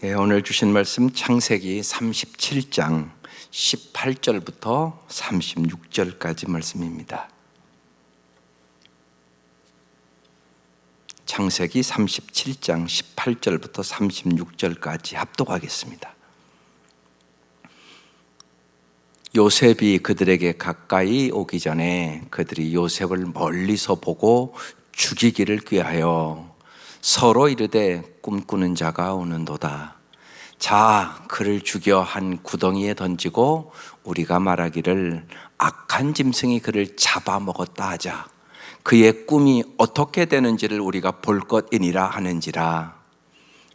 오늘 주신 말씀 창세기 37장 18절부터 36절까지 말씀입니다. 창세기 37장 18절부터 36절까지 합독하겠습니다. 요셉이 그들에게 가까이 오기 전에 그들이 요셉을 멀리서 보고 죽이기를 꾀하여 서로 이르되 꿈꾸는 자가 오는도다. 자, 그를 죽여 한 구덩이에 던지고 우리가 말하기를 악한 짐승이 그를 잡아먹었다 하자. 그의 꿈이 어떻게 되는지를 우리가 볼 것이니라 하는지라.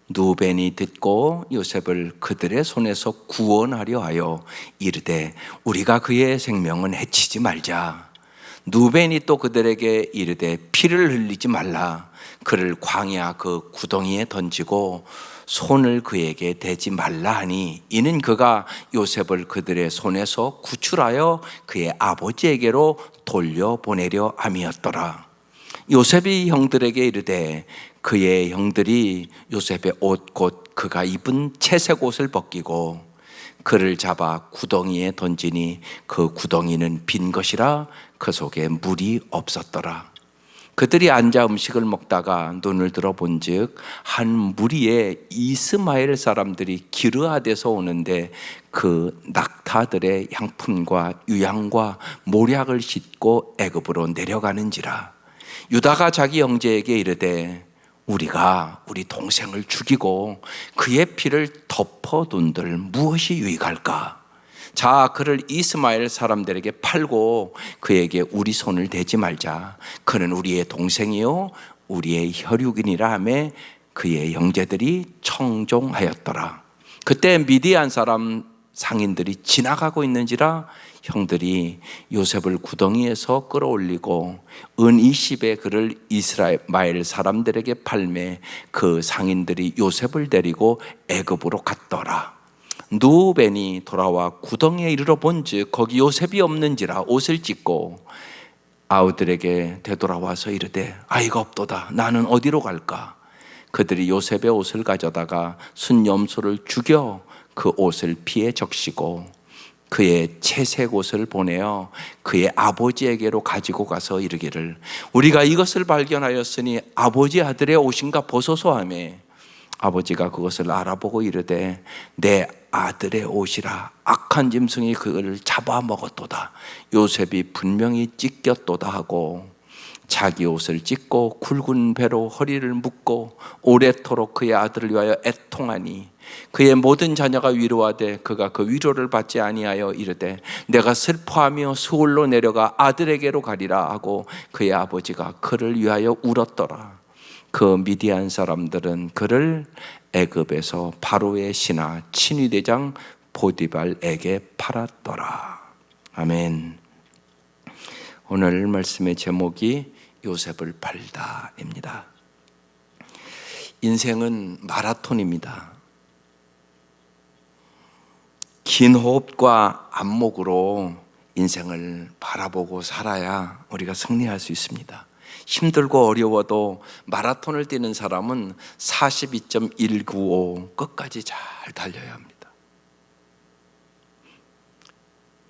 누벤이 듣고 요셉을 그들의 손에서 구원하려 하여 이르되 우리가 그의 생명은 해치지 말자. 누벤이 또 그들에게 이르되 피를 흘리지 말라. 그를 광야 그 구덩이에 던지고 손을 그에게 대지 말라 하니 이는 그가 요셉을 그들의 손에서 구출하여 그의 아버지에게로 돌려보내려 함이었더라. 요셉이 형들에게 이르되 그의 형들이 요셉의 옷 곧 그가 입은 채색 옷을 벗기고 그를 잡아 구덩이에 던지니 그 구덩이는 빈 것이라 그 속에 물이 없었더라. 그들이 앉아 음식을 먹다가 눈을 들어 본즉 한 무리의 이스마엘 사람들이 기르아데서 오는데 그 낙타들의 향품과 유향과 모략을 싣고 애굽으로 내려가는지라. 유다가 자기 형제에게 이르되 우리가 우리 동생을 죽이고 그의 피를 덮어둔들 무엇이 유익할까? 자, 그를 이스마엘 사람들에게 팔고 그에게 우리 손을 대지 말자. 그는 우리의 동생이요 우리의 혈육이니라 하며 그의 형제들이 청종하였더라. 그때 미디안 사람 상인들이 지나가고 있는지라 형들이 요셉을 구덩이에서 끌어올리고 은 20에 그를 이스라엘 사람들에게 팔매 그 상인들이 요셉을 데리고 애굽으로 갔더라. 누벤이 돌아와 구덩이에 이르러 본즉 거기 요셉이 없는지라 옷을 찢고 아우들에게 되돌아와서 이르되 아이가 없도다. 나는 어디로 갈까? 그들이 요셉의 옷을 가져다가 순염소를 죽여 그 옷을 피에 적시고 그의 채색 옷을 보내어 그의 아버지에게로 가지고 가서 이르기를 우리가 이것을 발견하였으니 아버지 아들의 옷인가 보소서 하며 아버지가 그것을 알아보고 이르되 내 아들의 옷이라 악한 짐승이 그를 잡아먹었도다. 요셉이 분명히 찢겼도다 하고 자기 옷을 찢고 굵은 배로 허리를 묶고 오래도록 그의 아들을 위하여 애통하니 그의 모든 자녀가 위로하되 그가 그 위로를 받지 아니하여 이르되 내가 슬퍼하며 수월로 내려가 아들에게로 가리라 하고 그의 아버지가 그를 위하여 울었더라. 그 미디안 사람들은 그를 애굽에서 바로의 신하 친위대장 보디발에게 팔았더라. 아멘. 오늘 말씀의 제목이 요셉을 팔다입니다. 인생은 마라톤입니다. 긴 호흡과 안목으로 인생을 바라보고 살아야 우리가 승리할 수 있습니다. 힘들고 어려워도 마라톤을 뛰는 사람은 42.195 끝까지 잘 달려야 합니다.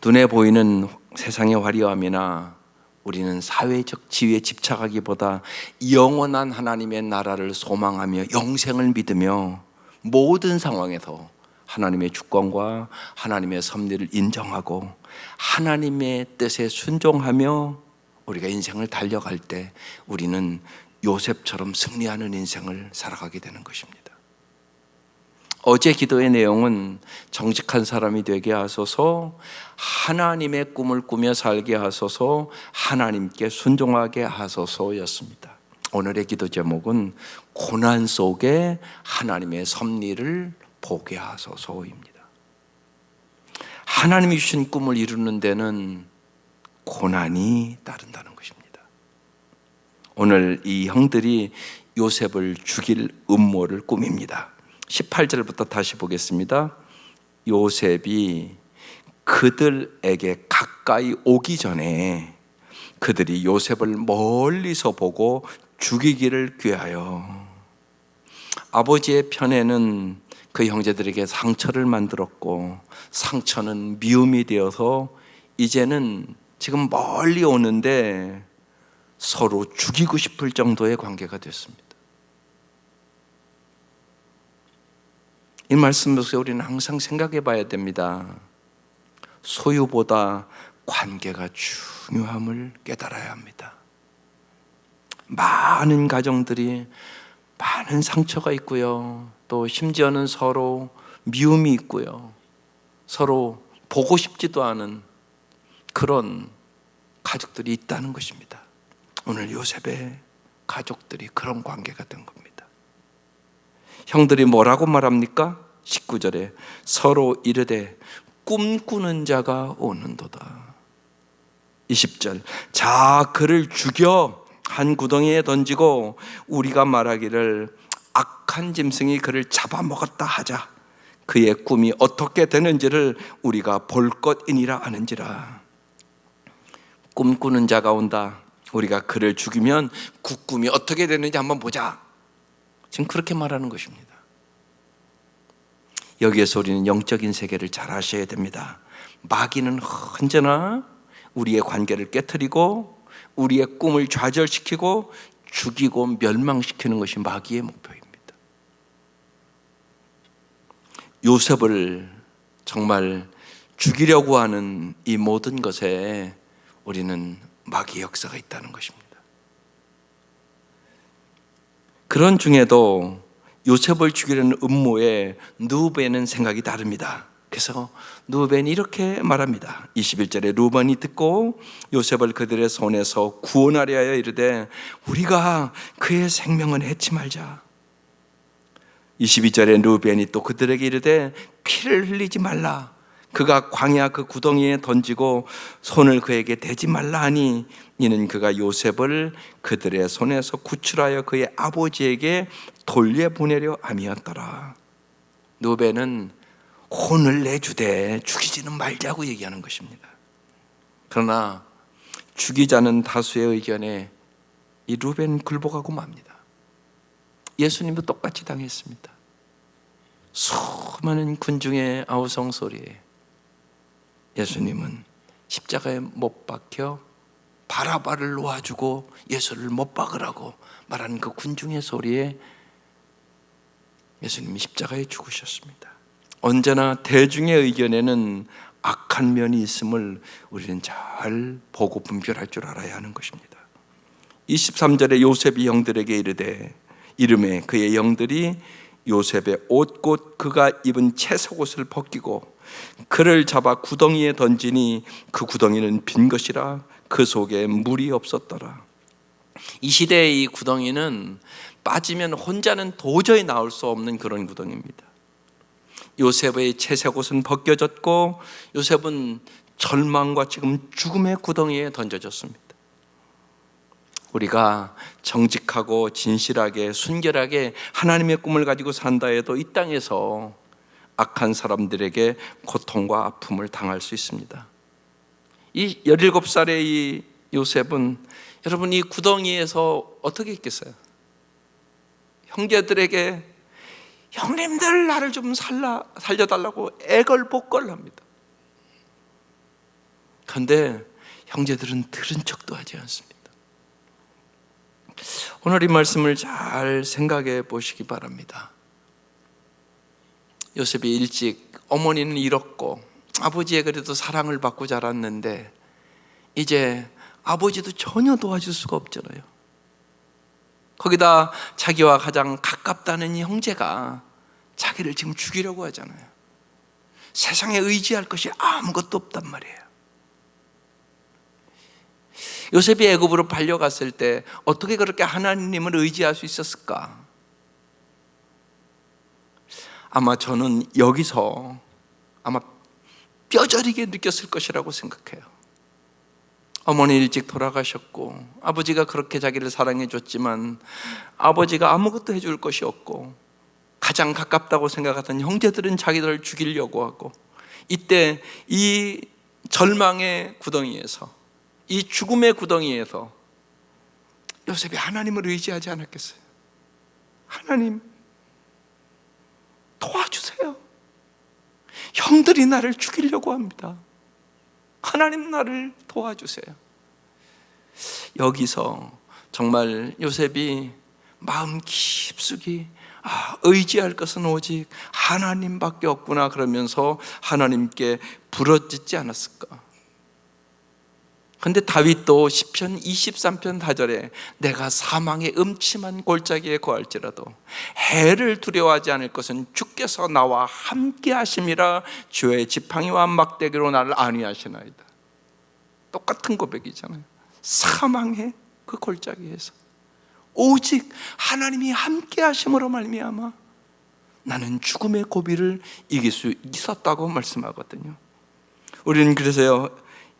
눈에 보이는 세상의 화려함이나 우리는 사회적 지위에 집착하기보다 영원한 하나님의 나라를 소망하며 영생을 믿으며 모든 상황에서 하나님의 주권과 하나님의 섭리를 인정하고 하나님의 뜻에 순종하며 우리가 인생을 달려갈 때 우리는 요셉처럼 승리하는 인생을 살아가게 되는 것입니다. 어제 기도의 내용은 정직한 사람이 되게 하소서, 하나님의 꿈을 꾸며 살게 하소서, 하나님께 순종하게 하소서였습니다. 오늘의 기도 제목은 고난 속에 하나님의 섭리를 보게 하소서입니다. 하나님이 주신 꿈을 이루는 데는 고난이 따른다는 것입니다. 오늘 이 형들이 요셉을 죽일 음모를 꾸밉니다. 18절부터 다시 보겠습니다. 요셉이 그들에게 가까이 오기 전에 그들이 요셉을 멀리서 보고 죽이기를 꾀하여 아버지의 편에는 그 형제들에게 상처를 만들었고, 상처는 미움이 되어서 이제는 지금 멀리 오는데 서로 죽이고 싶을 정도의 관계가 됐습니다. 이 말씀에서 우리는 항상 생각해 봐야 됩니다. 소유보다 관계가 중요함을 깨달아야 합니다. 많은 가정들이 많은 상처가 있고요, 또 심지어는 서로 미움이 있고요, 서로 보고 싶지도 않은 그런 가족들이 있다는 것입니다. 오늘 요셉의 가족들이 그런 관계가 된 겁니다. 형들이 뭐라고 말합니까? 19절에 서로 이르되 꿈꾸는 자가 오는도다. 20절, 자 그를 죽여 한 구덩이에 던지고 우리가 말하기를 악한 짐승이 그를 잡아먹었다 하자. 그의 꿈이 어떻게 되는지를 우리가 볼 것이니라 하는지라. 꿈꾸는 자가 온다. 우리가 그를 죽이면 그 꿈이 어떻게 되는지 한번 보자. 지금 그렇게 말하는 것입니다. 여기에서 우리는 영적인 세계를 잘 아셔야 됩니다. 마귀는 언제나 우리의 관계를 깨트리고 우리의 꿈을 좌절시키고 죽이고 멸망시키는 것이 마귀의 목표입니다. 요셉을 정말 죽이려고 하는 이 모든 것에 우리는 마귀의 역사가 있다는 것입니다. 그런 중에도 요셉을 죽이려는 음모에 르우벤은 생각이 다릅니다. 그래서 르우벤이 이렇게 말합니다. 21절에 르우벤이 듣고 요셉을 그들의 손에서 구원하려 하여 이르되 우리가 그의 생명은 해치 말자. 22절에 르우벤이 또 그들에게 이르되 피를 흘리지 말라. 그가 광야 그 구덩이에 던지고 손을 그에게 대지 말라 하니 이는 그가 요셉을 그들의 손에서 구출하여 그의 아버지에게 돌려보내려 함이었더라. 르우벤은 혼을 내주되 죽이지는 말자고 얘기하는 것입니다. 그러나 죽이자는 다수의 의견에 이 르우벤은 굴복하고 맙니다. 예수님도 똑같이 당했습니다. 수많은 군중의 아우성 소리에 예수님은 십자가에 못 박혀 바라바를 놓아주고 예수를 못 박으라고 말하는 그 군중의 소리에 예수님이 십자가에 죽으셨습니다. 언제나 대중의 의견에는 악한 면이 있음을 우리는 잘 보고 분별할 줄 알아야 하는 것입니다. 23절에 요셉이 형들에게 이르되 이름에 그의 형들이 요셉의 옷 곧 그가 입은 채석옷을 벗기고 그를 잡아 구덩이에 던지니 그 구덩이는 빈 것이라 그 속에 물이 없었더라. 이 시대의 이 구덩이는 빠지면 혼자는 도저히 나올 수 없는 그런 구덩이입니다. 요셉의 채색옷은 벗겨졌고 요셉은 절망과 지금 죽음의 구덩이에 던져졌습니다. 우리가 정직하고 진실하게 순결하게 하나님의 꿈을 가지고 산다 해도 이 땅에서 악한 사람들에게 고통과 아픔을 당할 수 있습니다. 이 17살의 이 요셉은 여러분 이 구덩이에서 어떻게 있겠어요? 형제들에게 형님들 나를 좀 살려달라고 애걸복걸합니다. 그런데 형제들은 들은 척도 하지 않습니다. 오늘 이 말씀을 잘 생각해 보시기 바랍니다. 요셉이 일찍 어머니는 잃었고 아버지의 그래도 사랑을 받고 자랐는데 이제 아버지도 전혀 도와줄 수가 없잖아요. 거기다 자기와 가장 가깝다는 이 형제가 자기를 지금 죽이려고 하잖아요. 세상에 의지할 것이 아무것도 없단 말이에요. 요셉이 애굽으로 팔려갔을 때 어떻게 그렇게 하나님을 의지할 수 있었을까? 아마 저는 여기서 아마 뼈저리게 느꼈을 것이라고 생각해요. 어머니 일찍 돌아가셨고 아버지가 그렇게 자기를 사랑해 줬지만 아버지가 아무것도 해줄 것이 없고 가장 가깝다고 생각하던 형제들은 자기들을 죽이려고 하고 이때 이 절망의 구덩이에서 이 죽음의 구덩이에서 요셉이 하나님을 의지하지 않았겠어요? 하나님 도와주세요. 형들이 나를 죽이려고 합니다. 하나님 나를 도와주세요. 여기서 정말 요셉이 마음 깊숙이 의지할 것은 오직 하나님밖에 없구나 그러면서 하나님께 부르짖지 않았을까? 근데 다윗도 시편 23편 4절에 내가 사망의 음침한 골짜기에 거할지라도 해를 두려워하지 않을 것은 주께서 나와 함께 하심이라. 주의 지팡이와 막대기로 나를 안위하시나이다. 똑같은 고백이잖아요. 사망의 그 골짜기에서 오직 하나님이 함께 하심으로 말미암아 나는 죽음의 고비를 이길 수 있었다고 말씀하거든요. 우리는 그래서요,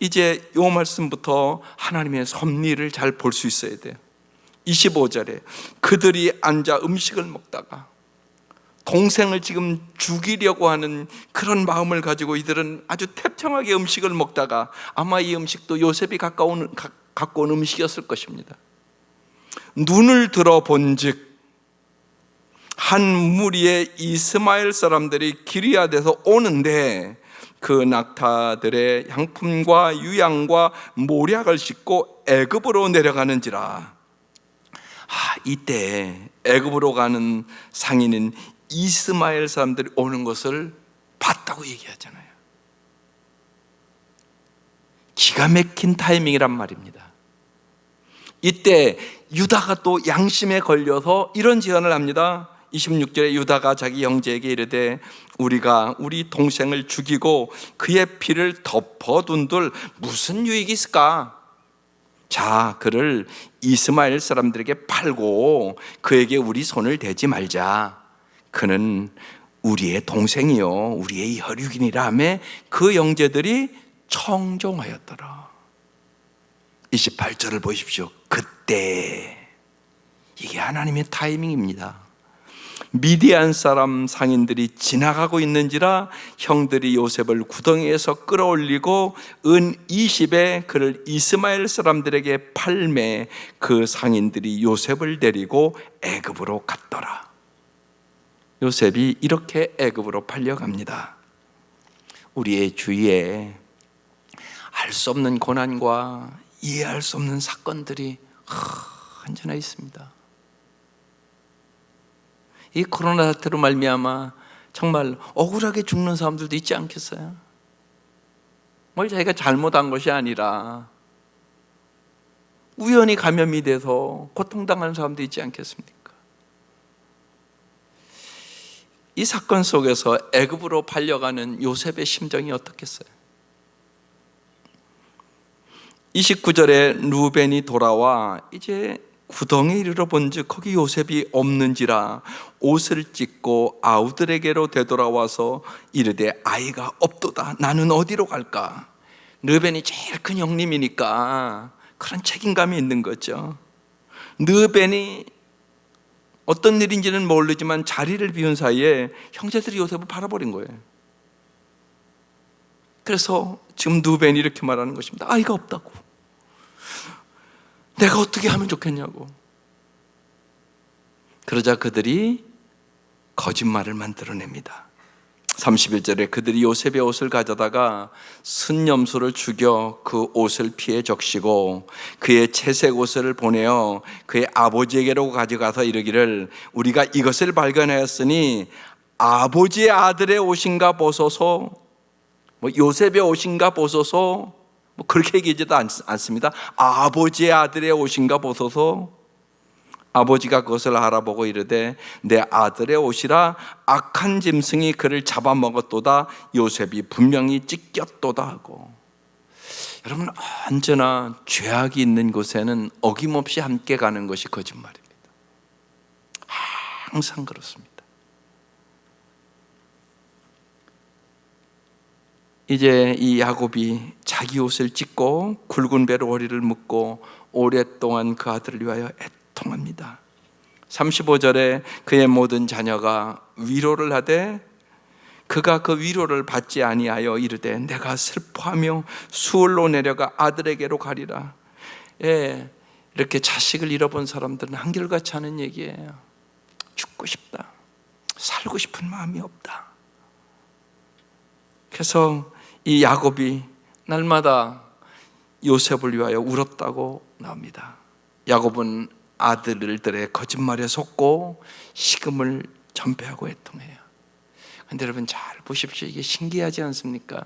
이제 이 말씀부터 하나님의 섭리를 잘 볼 수 있어야 돼요. 25절에 그들이 앉아 음식을 먹다가 동생을 지금 죽이려고 하는 그런 마음을 가지고 이들은 아주 태평하게 음식을 먹다가 아마 이 음식도 요셉이 갖고 온 음식이었을 것입니다. 눈을 들어 본즉 한 무리의 이스마엘 사람들이 기리앗에서 오는데 그 낙타들의 향품과 유향과 모략을 싣고 애굽으로 내려가는지라. 이때 애굽으로 가는 상인은 이스마엘 사람들이 오는 것을 봤다고 얘기하잖아요. 기가 막힌 타이밍이란 말입니다. 이때 유다가 또 양심에 걸려서 이런 제안을 합니다. 26절에 유다가 자기 형제에게 이르되 우리가 우리 동생을 죽이고 그의 피를 덮어둔들 무슨 유익이 있을까? 자, 그를 이스마엘 사람들에게 팔고 그에게 우리 손을 대지 말자. 그는 우리의 동생이요 우리의 혈육이니라 하며 그 형제들이 청종하였더라. 28절을 보십시오. 그때 이게 하나님의 타이밍입니다. 미디안 사람 상인들이 지나가고 있는지라 형들이 요셉을 구덩이에서 끌어올리고 은 20에 그를 이스마엘 사람들에게 팔매 그 상인들이 요셉을 데리고 애굽으로 갔더라. 요셉이 이렇게 애굽으로 팔려갑니다. 우리의 주위에 알 수 없는 고난과 이해할 수 없는 사건들이 언제나 있습니다. 이 코로나 사태로 말미암아 정말 억울하게 죽는 사람들도 있지 않겠어요? 자기가 잘못한 것이 아니라 우연히 감염이 돼서 고통당하는 사람도 있지 않겠습니까? 이 사건 속에서 애굽으로 팔려가는 요셉의 심정이 어떻겠어요? 29절에 루벤이 돌아와 이제 구덩이에 이르러 본즉 거기 요셉이 없는지라 옷을 찢고 아우들에게로 되돌아와서 이르되 아이가 없도다. 나는 어디로 갈까? 르벤이 제일 큰 형님이니까 그런 책임감이 있는 거죠. 르벤이 어떤 일인지는 모르지만 자리를 비운 사이에 형제들이 요셉을 팔아버린 거예요. 그래서 지금 르벤이 이렇게 말하는 것입니다. 아이가 없다고. 내가 어떻게 하면 좋겠냐고. 그러자 그들이 거짓말을 만들어냅니다. 31절에 그들이 요셉의 옷을 가져다가 순념수를 죽여 그 옷을 피해 적시고 그의 채색 옷을 보내어 그의 아버지에게로 가져가서 이르기를 우리가 이것을 발견하였으니 아버지의 아들의 옷인가 보소서. 요셉의 옷인가 보소서. 그렇게 얘기하지도 않습니다. 아버지의 아들의 옷인가 보소서. 아버지가 그것을 알아보고 이르되 내 아들의 옷이라 악한 짐승이 그를 잡아먹었도다. 요셉이 분명히 찢겼도다 하고. 여러분, 언제나 죄악이 있는 곳에는 어김없이 함께 가는 것이 거짓말입니다. 항상 그렇습니다. 이제 이 야곱이 자기 옷을 찢고 굵은 배로 허리를 묶고 오랫동안 그 아들을 위하여 애통합니다. 35절에 그의 모든 자녀가 위로를 하되 그가 그 위로를 받지 아니하여 이르되 내가 슬퍼하며 수월로 내려가 아들에게로 가리라. 이렇게 자식을 잃어본 사람들은 한결같이 하는 얘기예요. 죽고 싶다. 살고 싶은 마음이 없다. 그래서 이 야곱이 날마다 요셉을 위하여 울었다고 나옵니다. 야곱은 아들들의 거짓말에 속고 식음을 전폐하고 애통해요. 그런데 여러분 잘 보십시오. 이게 신기하지 않습니까?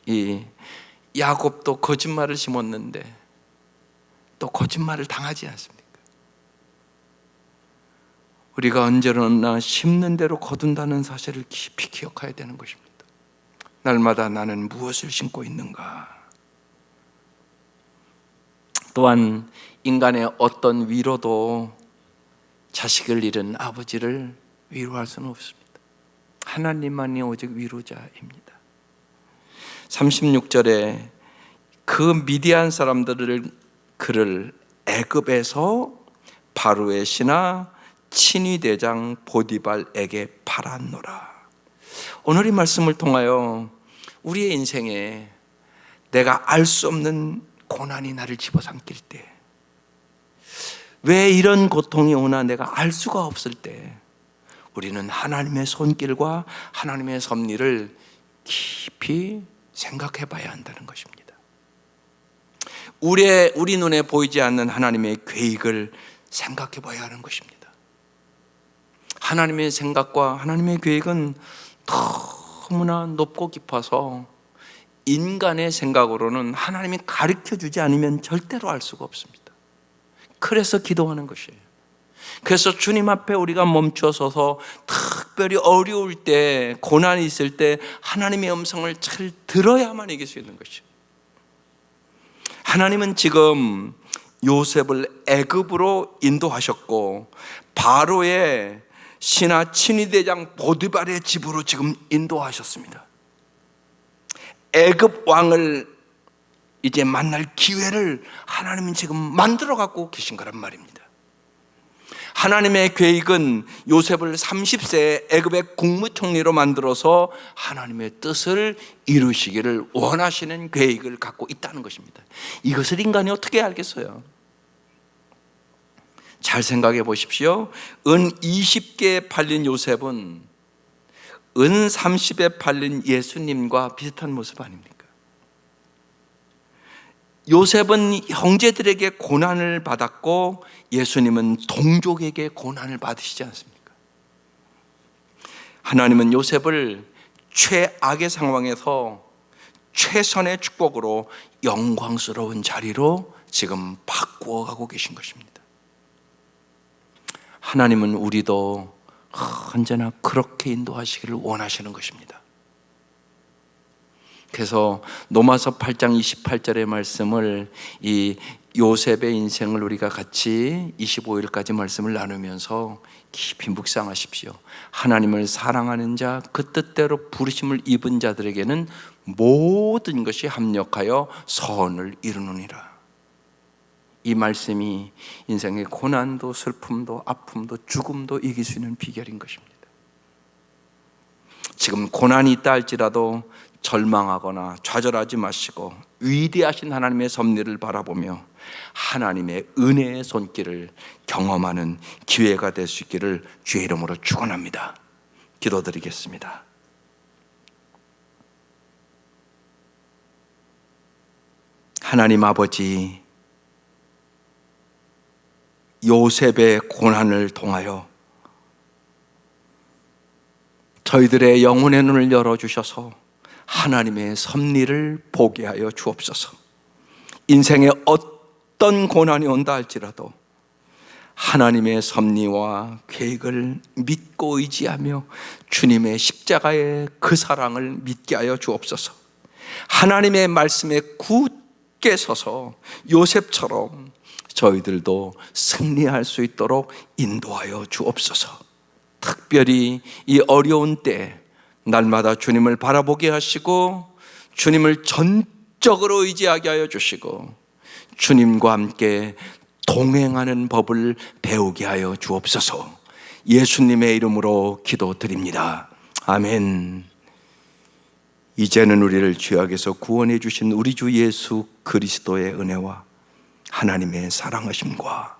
이 야곱도 거짓말을 심었는데 또 거짓말을 당하지 않습니까? 우리가 언제나 심는 대로 거둔다는 사실을 깊이 기억해야 되는 것입니다. 날마다 나는 무엇을 심고 있는가? 또한 인간의 어떤 위로도 자식을 잃은 아버지를 위로할 수는 없습니다. 하나님만이 오직 위로자입니다. 36절에 그 미디안 사람들을 그를 애굽에서 바로의 신하 친위 대장 보디발에게 팔았노라. 오늘 이 말씀을 통하여 우리의 인생에 내가 알 수 없는 고난이 나를 집어삼킬 때, 왜 이런 고통이 오나 내가 알 수가 없을 때, 우리는 하나님의 손길과 하나님의 섭리를 깊이 생각해 봐야 한다는 것입니다. 우리 눈에 보이지 않는 하나님의 계획을 생각해 봐야 하는 것입니다. 하나님의 생각과 하나님의 계획은 너무나 높고 깊어서 인간의 생각으로는 하나님이 가르쳐 주지 않으면 절대로 알 수가 없습니다. 그래서 기도하는 것이에요. 그래서 주님 앞에 우리가 멈춰서서 특별히 어려울 때, 고난이 있을 때 하나님의 음성을 잘 들어야만 이길 수 있는 것이에요. 하나님은 지금 요셉을 애굽으로 인도하셨고 바로의 신하 친위대장 보디발의 집으로 지금 인도하셨습니다. 애굽 왕을 이제 만날 기회를 하나님은 지금 만들어 갖고 계신 거란 말입니다. 하나님의 계획은 요셉을 30세에 애굽의 국무총리로 만들어서 하나님의 뜻을 이루시기를 원하시는 계획을 갖고 있다는 것입니다. 이것을 인간이 어떻게 알겠어요? 잘 생각해 보십시오. 은 20개에 팔린 요셉은 은 30에 팔린 예수님과 비슷한 모습 아닙니까? 요셉은 형제들에게 고난을 받았고 예수님은 동족에게 고난을 받으시지 않습니까? 하나님은 요셉을 최악의 상황에서 최선의 축복으로 영광스러운 자리로 지금 바꾸어 가고 계신 것입니다. 하나님은 우리도 언제나 그렇게 인도하시기를 원하시는 것입니다. 그래서 로마서 8장 28절의 말씀을, 이 요셉의 인생을 우리가 같이 25일까지 말씀을 나누면서 깊이 묵상하십시오. 하나님을 사랑하는 자, 그 뜻대로 부르심을 입은 자들에게는 모든 것이 합력하여 선을 이루느니라. 이 말씀이 인생의 고난도 슬픔도 아픔도 죽음도 이길 수 있는 비결인 것입니다. 지금 고난이 있다 할지라도 절망하거나 좌절하지 마시고 위대하신 하나님의 섭리를 바라보며 하나님의 은혜의 손길을 경험하는 기회가 될 수 있기를 주의 이름으로 축원합니다. 기도드리겠습니다. 하나님 아버지, 요셉의 고난을 통하여 저희들의 영혼의 눈을 열어주셔서 하나님의 섭리를 보게 하여 주옵소서. 인생에 어떤 고난이 온다 할지라도 하나님의 섭리와 계획을 믿고 의지하며 주님의 십자가의 그 사랑을 믿게 하여 주옵소서. 하나님의 말씀에 굳게 서서 요셉처럼 저희들도 승리할 수 있도록 인도하여 주옵소서. 특별히 이 어려운 때 날마다 주님을 바라보게 하시고 주님을 전적으로 의지하게 하여 주시고 주님과 함께 동행하는 법을 배우게 하여 주옵소서. 예수님의 이름으로 기도드립니다. 아멘. 이제는 우리를 죄악에서 구원해 주신 우리 주 예수 그리스도의 은혜와 하나님의 사랑하심과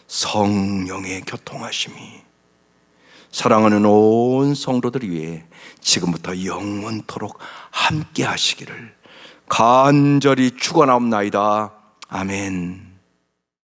성령의 교통하심이 사랑하는 온 성도들 위해 지금부터 영원토록 함께 하시기를 간절히 축원하옵나이다. 아멘.